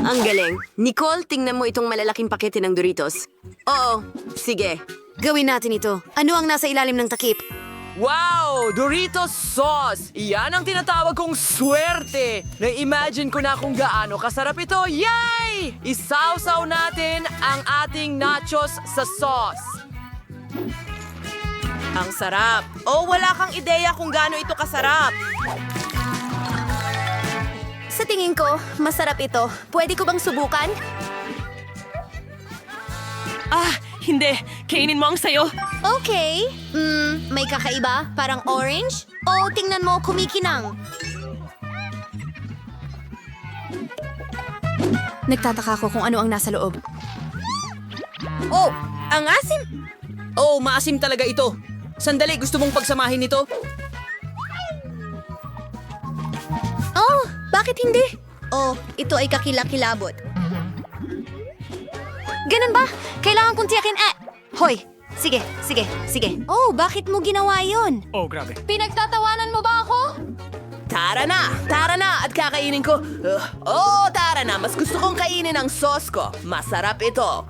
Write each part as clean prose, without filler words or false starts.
Ang galing. Nicole, tingnan mo itong malalaking pakete ng Doritos. Oo, sige. Gawin natin ito. Ano ang nasa ilalim ng takip? Wow! Doritos sauce! Iyan ang tinatawag kong swerte! Na-imagine ko na kung gaano kasarap ito. Yay! Isawsaw natin ang ating nachos sa sauce. Ang sarap. Oh, wala kang ideya kung gaano ito kasarap. Sa tingin ko, masarap ito. Pwede ko bang subukan? Ah, hindi. Kainin mo ang sayo. Okay. May kakaiba? Parang orange? O tingnan mo, kumikinang. Nagtataka ako kung ano ang nasa loob. Oh, ang asim. Oh, maasim talaga ito. Sandali, gusto mong pagsamahin ito? Oh, bakit hindi? Oh, ito ay kakilakilabot. Ganun ba? Kailangan kong tiyakin Hoy! Sige. Oh, bakit mo ginawa yun? Oh, grabe. Pinagtatawanan mo ba ako? Tara na at kakainin ko. Tara na, mas gusto kong kainin ang sauce ko. Masarap ito.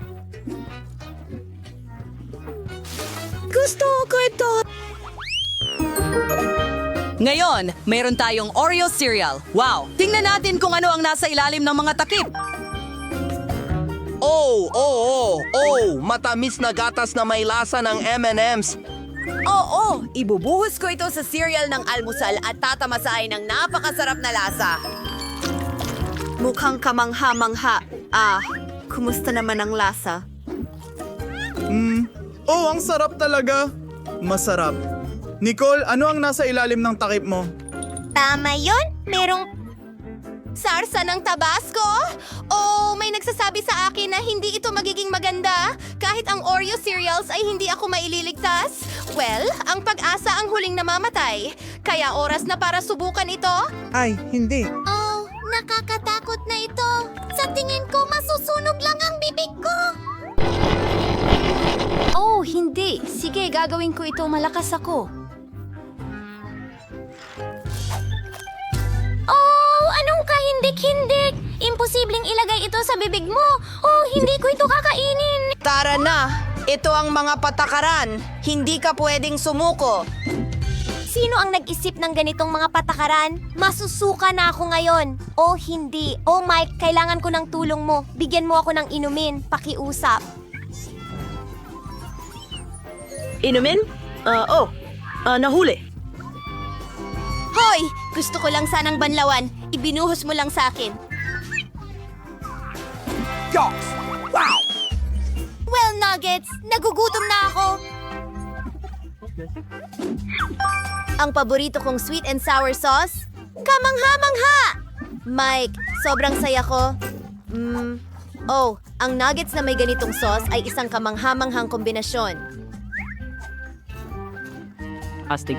Gusto ko ito. Ngayon, mayroon tayong Oreo cereal. Wow! Tingnan natin kung ano ang nasa ilalim ng mga takip. Matamis na gatas na may lasa ng M&M's. Oo, ibubuhos ko ito sa cereal ng almusal at tatamasahin ng napakasarap na lasa. Mukhang kamangha-mangha. Kumusta naman ang lasa? Oh, ang sarap talaga. Masarap. Nicole, ano ang nasa ilalim ng takip mo? Tama yun? Merong sarsa ng Tabasco? Oh, may nagsasabi sa akin na hindi ito magiging maganda. Kahit ang Oreo cereals ay hindi ako maililigtas. Well, ang pag-asa ang huling namamatay. Kaya oras na para subukan ito. Ay, hindi. Oh, nakakatakot na ito. Sa tingin ko, masusunog lang ang bibig ko. Oh, hindi. Sige, gagawin ko ito. Malakas ako. Oh, anong kahindik-hindik? Imposibleng ilagay ito sa bibig mo. Oh, hindi ko ito kakainin. Tara na! Ito ang mga patakaran. Hindi ka pwedeng sumuko. Sino ang nag-isip ng ganitong mga patakaran? Masusuka na ako ngayon. Oh, hindi. Oh, Mike, kailangan ko ng tulong mo. Bigyan mo ako ng inumin. Pakiusap. Inumin? Nahuli. Hoy! Gusto ko lang sanang banlawan. Ibinuhos mo lang sa akin. Well, Nuggets, nagugutom na ako. Ang paborito kong sweet and sour sauce? Kamangha-mangha! Mike, sobrang saya ko. Oh, ang nuggets na may ganitong sauce ay isang kamangha-manghang kombinasyon. Astig.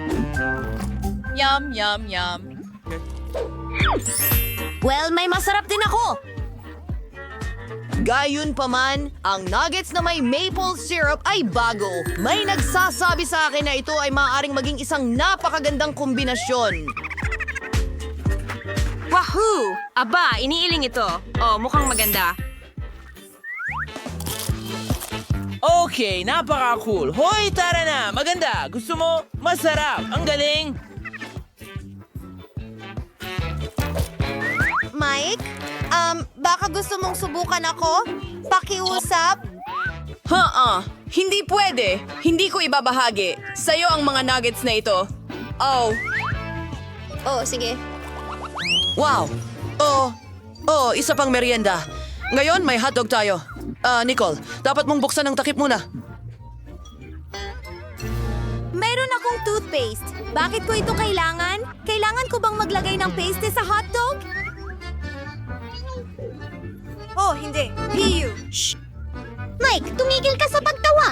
Yum, yum, yum. Well, may masarap din ako. Gayunpaman, ang nuggets na may maple syrup ay bago. May nagsasabi sa akin na ito ay maaaring maging isang napakagandang kombinasyon. Wahoo! Aba, iniiling ito. Oh, mukhang maganda. Okay, napaka-cool. Hoy, tara na! Maganda! Gusto mo? Masarap! Ang galing! Mike, baka gusto mong subukan ako? Pakiusap? Hindi pwede. Hindi ko ibabahagi. Sa'yo ang mga nuggets na ito. Oh, Oh, sige. Wow! Isa pang merienda. Ngayon, may hotdog tayo. Nicole, dapat mong buksan ang takip muna. Mayroon akong toothpaste. Bakit ko ito kailangan? Kailangan ko bang maglagay ng paste sa hotdog? oh, hindi. Piyu. Shh! Mike, tumigil ka sa pagtawa!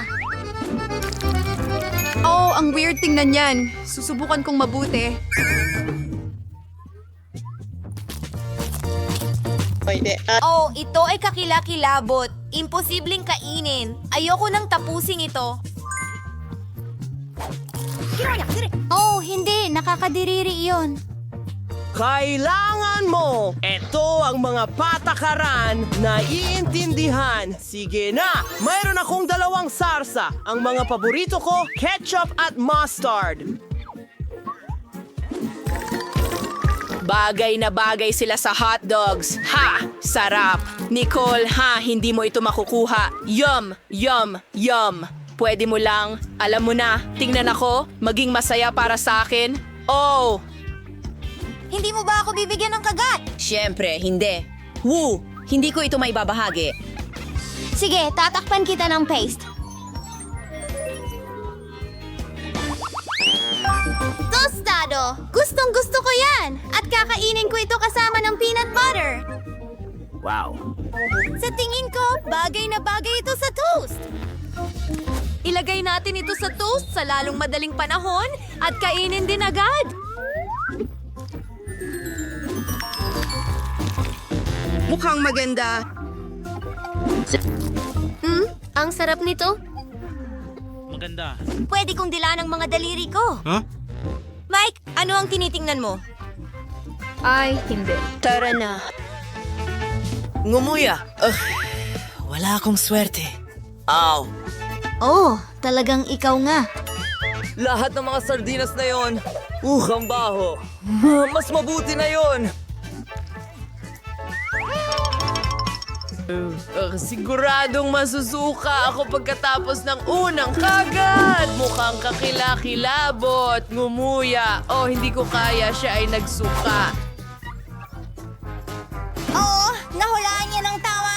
Oh, ang weird tingnan yan. Susubukan kong mabuti. Oh, ito ay kakilakilabot. Imposibleng kainin. Ayoko nang tapusin ito. Oh, hindi. Nakakadiriri iyon. Kailangan mo! Ito ang mga patakaran na iintindihan. Sige na! Mayroon akong 2 sarsa. Ang mga paborito ko, ketchup at mustard. Bagay na bagay sila sa hotdogs. Ha! Sarap! Nicole, ha! Hindi mo ito makukuha. Yum! Yum! Yum! Pwede mo lang. Alam mo na, tingnan ako. Maging masaya para sa akin. Oh! Hindi mo ba ako bibigyan ng kagat? Siyempre, hindi. Woo! Hindi ko ito maibabahagi. Sige, tatakpan kita ng paste. Tostado! Gustong gusto ko yan! At kakainin ko ito kasama ng peanut butter. Wow! Sa tingin ko, bagay na bagay ito sa toast. Ilagay natin ito sa toast sa lalong madaling panahon at kainin din agad. Mukhang maganda. Ang sarap nito. Maganda. Pwede kong dila ng mga daliri ko. Mike, ano ang tinitingnan mo? Ay, hindi. Tara na. Ngumuya. Wala akong swerte. Ow! Oh, talagang ikaw nga. Lahat ng mga sardinas na yon. Ang baho. Mas mabuti na yon. Siguradong masusuka ako pagkatapos ng unang kagat. Mukhang kakilakilabot. Ngumuya. Oh, hindi ko kaya. Siya ay nagsuka. Oo, nahulaan niya ng tama.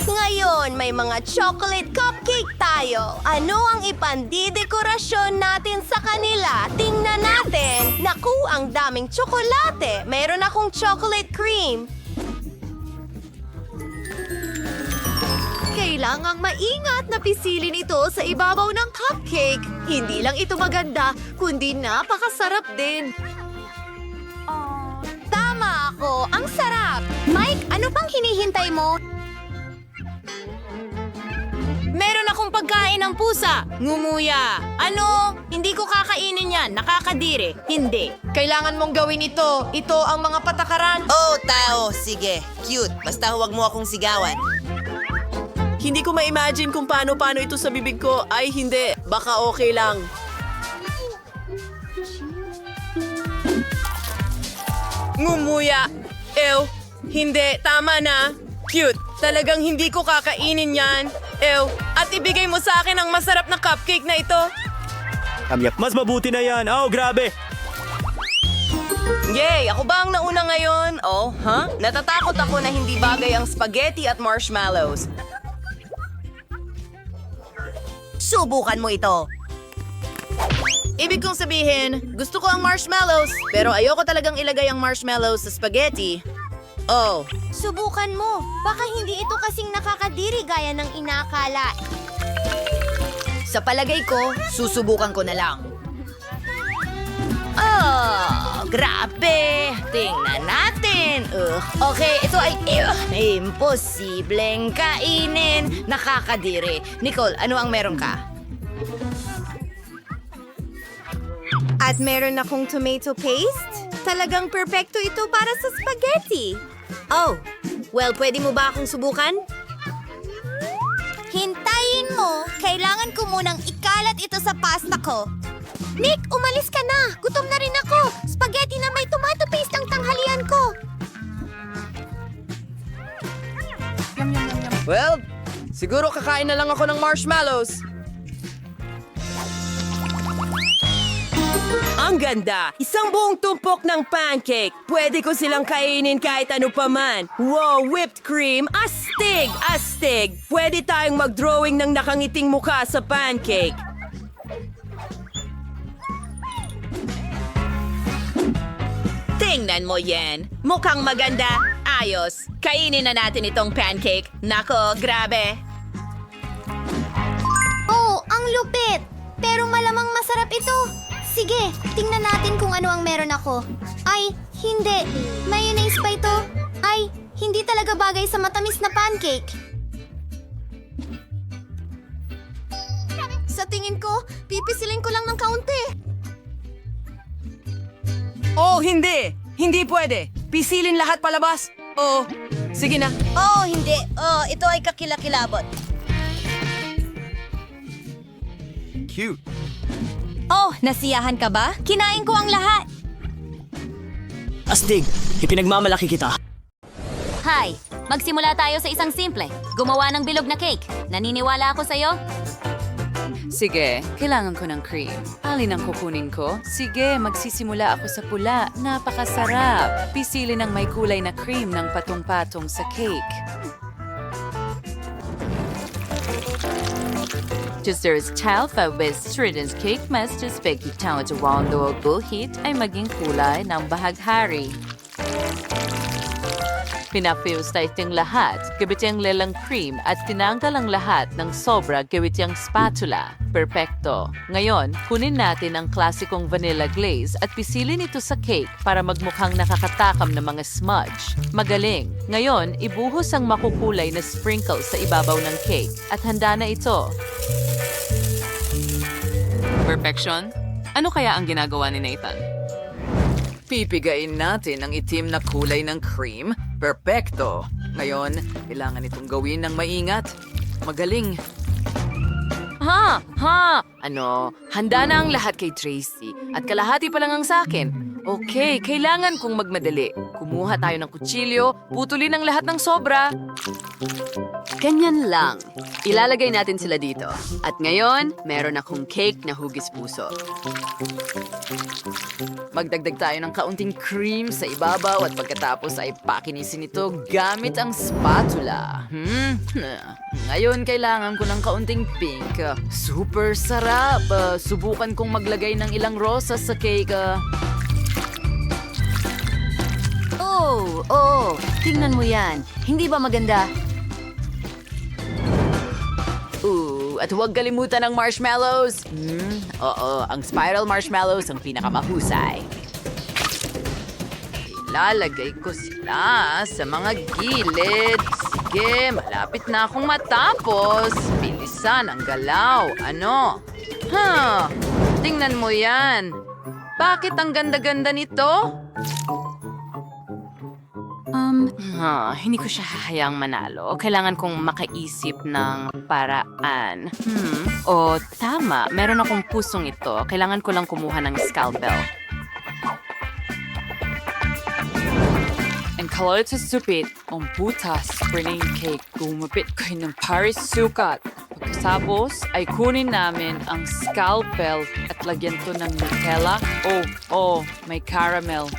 Ngayon, may mga chocolate cupcake tayo. Ano ang ipandidekorasyon natin sa kanila? Tingnan natin. Naku, ang daming tsokolate. Meron akong chocolate cream. Kailangang maingat na pisilin ito sa ibabaw ng cupcake. Hindi lang ito maganda, kundi napakasarap din. Tama ako, ang sarap. Mike, ano pang hinihintay mo? Meron akong pagkain ng pusa. Ngumuya. Ano? Hindi ko kakainin yan. Nakakadiri. Hindi. Kailangan mong gawin ito. Ito ang mga patakaran. Oh, tao, sige. Cute. Basta huwag mo akong sigawan. Hindi ko ma-imagine kung paano ito sa bibig ko. Ay, hindi. Baka okay lang. Ngumuya. Ew. Hindi. Tama na. Cute. Talagang hindi ko kakainin yan. Ew. At ibigay mo sa akin ang masarap na cupcake na ito. Mas mabuti na yan. Oh, grabe. Yay! Ako ba ang nauna ngayon? Oh, ha? Natatakot ako na hindi bagay ang spaghetti at marshmallows. Subukan mo ito. Ibig kong sabihin, gusto ko ang marshmallows, pero ayoko talagang ilagay ang marshmallows sa spaghetti. Oh, Subukan mo. Baka hindi ito kasing nakakadiri gaya ng inakala. sa palagay ko, susubukan ko na lang. Oh, grabe. Tingnan natin. Okay, ito ay imposibleng kainin. Nakakadiri. Nicole, ano ang meron ka? At meron akong tomato paste. Talagang perpekto ito para sa spaghetti. Oh, well, pwede mo ba akong subukan? Hintayin mo. Kailangan ko munang ikalat ito sa pasta ko. Nick, umalis ka na. Gutom na rin ako. Spaghetti na may tomato paste ang tanghalian ko. Well, siguro kakain na lang ako ng marshmallows. Ang ganda! Isang buong tumpok ng pancake. Pwede ko silang kainin kahit ano pa man. Wow, whipped cream! Astig! Astig! Pwede tayong mag-drawing ng nakangiting mukha sa pancake. Tingnan mo yan. Mukhang maganda. Ayos. Kainin na natin itong pancake. Nako, grabe. Oh, ang lupit. Pero malamang masarap ito. Sige, tingnan natin kung ano ang meron ako. Ay, hindi. Mayonnaise pa ito. Ay, hindi talaga bagay sa matamis na pancake. Sa tingin ko, pipisilin ko lang ng kaunti. Oh, hindi! Hindi pwede! Pisilin lahat palabas! Oh, sige na. Oh, hindi. Oh, ito ay kakilakilabot. Cute. Oh, nasiyahan ka ba? Kinain ko ang lahat. Astig, ipinagmamalaki kita. Hi! Magsimula tayo sa isang simple. Gumawa ng bilog na cake. Naniniwala ako sa'yo? Sige, kailangan ko ng cream. Alin ang kukunin ko? Sige, magsisimula ako sa pula. Napakasarap. Pisili ng may kulay na cream ng patong-patong sa cake. Just there's Chalfa with students cake masters baking town to round the bullheat ay maging kulay ng bahaghari. Pinafuse yung lahat, gawit yung lelang cream at tinanggal ang lahat ng sobra gawit yung spatula. Perfecto. Ngayon, kunin natin ang klasikong vanilla glaze at pisilin ito sa cake para magmukhang nakakatakam na mga smudge. Magaling. Ngayon, ibuhos ang makukulay na sprinkles sa ibabaw ng cake at handa na ito. Perfection? Ano kaya ang ginagawa ni Nathan? Pipigain natin ang itim na kulay ng cream. Perfecto! Ngayon, kailangan itong gawin ng maingat. Magaling. Ha! Ano? Handa na ang lahat kay Tracy. At kalahati pa lang ang sakin. Okay, kailangan kong magmadali. Kumuha tayo ng kutsilyo, putulin ang lahat ng sobra. Ganyan lang. Ilalagay natin sila dito. At ngayon, meron akong cake na hugis puso. Magdagdag tayo ng kaunting cream sa ibabaw at pagkatapos ay pakinisin ito gamit ang spatula. Ngayon, kailangan ko ng kaunting pink. Super sarap. Subukan kong maglagay ng ilang rosas sa cake. Oh, tingnan mo yan. Hindi ba maganda? At huwag kalimutan ng marshmallows. Oo, ang spiral marshmallows ang pinakamahusay. Ilalagay ko sila sa mga gilid. Sige, malapit na akong matapos. Bilisan ang galaw. Ano? Tingnan mo yan. Bakit ang ganda-ganda nito? Hindi ko siya hahayaang manalo. Kailangan kong makaisip ng paraan. Tama. Meron akong pusong ito. Kailangan ko lang kumuha ng scalpel. And kalot sa supit, ang butas, spring cake, gumapit ko ng Paris sukat. Pagkasapos ay kunin namin ang scalpel at lagyan to ng Nutella. May caramel.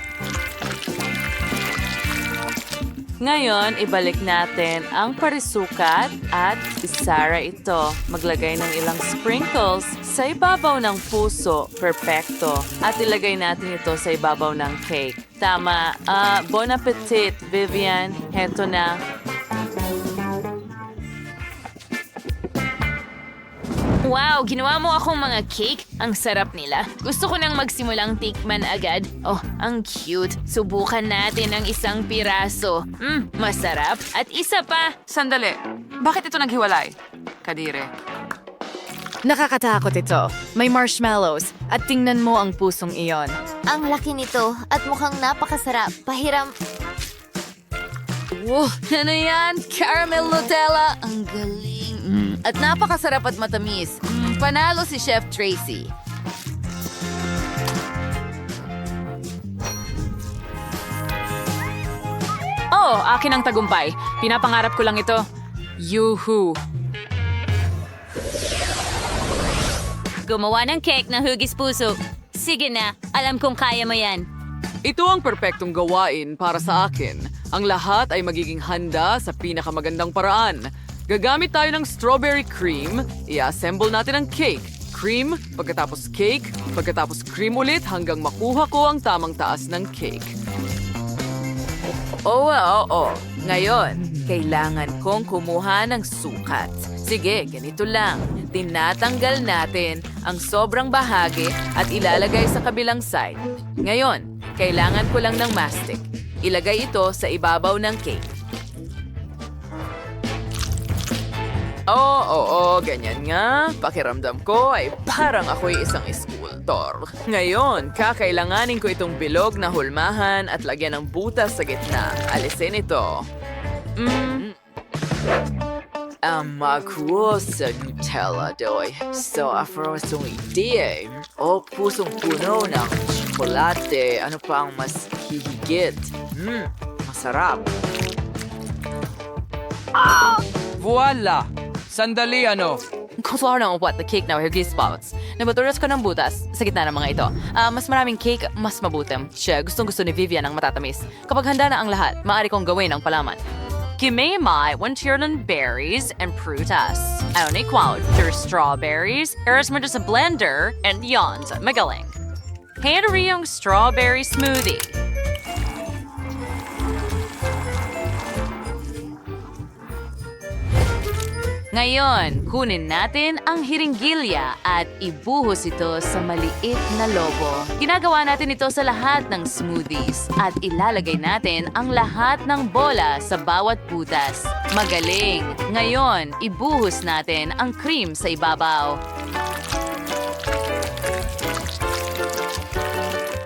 Ngayon, ibalik natin ang parisukat at isara ito. Maglagay ng ilang sprinkles sa ibabaw ng puso. Perfecto. At ilagay natin ito sa ibabaw ng cake. Tama. Bon appetit, Vivian. Heto na. Wow, ginawa mo akong mga cake. Ang sarap nila. Gusto ko nang magsimulang tikman agad. Oh, ang cute. Subukan natin ang isang piraso. Masarap. At isa pa. Sandali. Bakit ito naghiwalay? Kadire. Nakakatakot ito. May marshmallows. At tingnan mo ang pusong iyon. Ang laki nito at mukhang napakasarap. Pahiram. Wow, ano yan? Caramel Nutella. Ang galing. At napakasarap at matamis. Panalo si Chef Tracy. Akin ang tagumpay. Pinapangarap ko lang ito. Yuhu! Gumawa ng cake na hugis puso. Sige na, alam kong kaya mo yan. Ito ang perpektong gawain para sa akin. Ang lahat ay magiging handa sa pinakamagandang paraan. Gagamit tayo ng strawberry cream, i-assemble natin ang cake. Cream, pagkatapos cake, pagkatapos cream ulit hanggang makuha ko ang tamang taas ng cake. Ngayon, kailangan kong kumuha ng sukat. Sige, ganito lang. Tinatanggal natin ang sobrang bahagi at ilalagay sa kabilang side. Ngayon, kailangan ko lang ng mastic. Ilagay ito sa ibabaw ng cake. Ganyan nga. Pakiramdam ko ay parang ako'y isang school. Doktor. Ngayon, kakailanganin ko itong bilog na hulmahan at lagyan ng butas sa gitna. Alisin ito. Ang makuha sa Nutella doy. So, afrosong idea. O pusong puno ng tsokolate. Ano pa ang mas hihigit? Masarap. Voila! Sandali ano? Gusto ko ng what the cake now, Hergy Spouts. Nabaturas ko ng butas sa gitna ng mga ito. Mas maraming cake, mas mabutim. Siya, gustong-gusto ni Vivian ang matatamis. Kapag handa na ang lahat, maaari kong gawin ang palaman. Kimemai, wantiran berries and prutas. Auni quote, there's strawberries, eras mo sa blender, and yons, magaling. Henry yung strawberry smoothie. Ngayon, kunin natin ang hiringgilya at ibuhos ito sa maliit na lobo. Ginagawa natin ito sa lahat ng smoothies at ilalagay natin ang lahat ng bola sa bawat butas. Magaling! Ngayon, ibuhos natin ang cream sa ibabaw.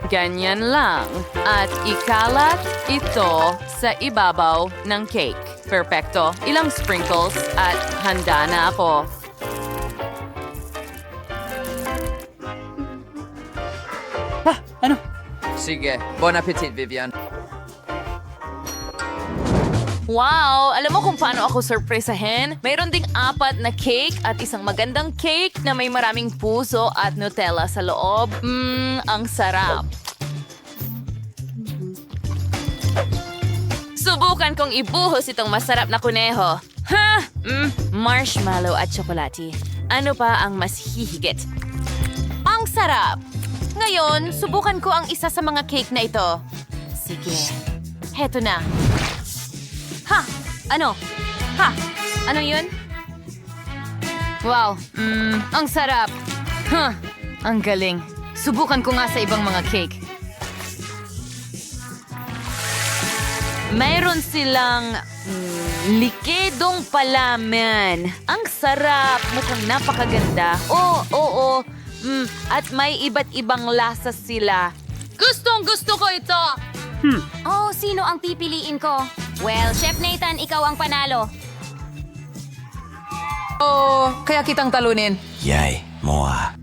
Ganyan lang. At ikalat ito sa ibabaw ng cake. Perfecto. Ilang sprinkles at handa na ako. Sige, bon appetit, Vivian. Wow! Alam mo kung paano ako surpresahin? Mayroon ding 4 na cake at isang magandang cake na may maraming puso at Nutella sa loob. Ang sarap. Subukan kong ibuhos itong masarap na kuneho. Marshmallow at tsokolate. Ano pa ang mas hihigit? Ang sarap! Ngayon, subukan ko ang isa sa mga cake na ito. Sige. Heto na. Ha! Ano? Ha! Ano yun? Wow! Ang sarap! Ang galing. Subukan ko nga sa ibang mga cake. Mayroon silang likedong palaman. Ang sarap. Mukhang napakaganda. Oo. At may iba't ibang lasa sila. Gustong-gusto ko ito! Oh, sino ang pipiliin ko? Well, Chef Nathan, ikaw ang panalo. Kaya kitang talunin. Yay, moa.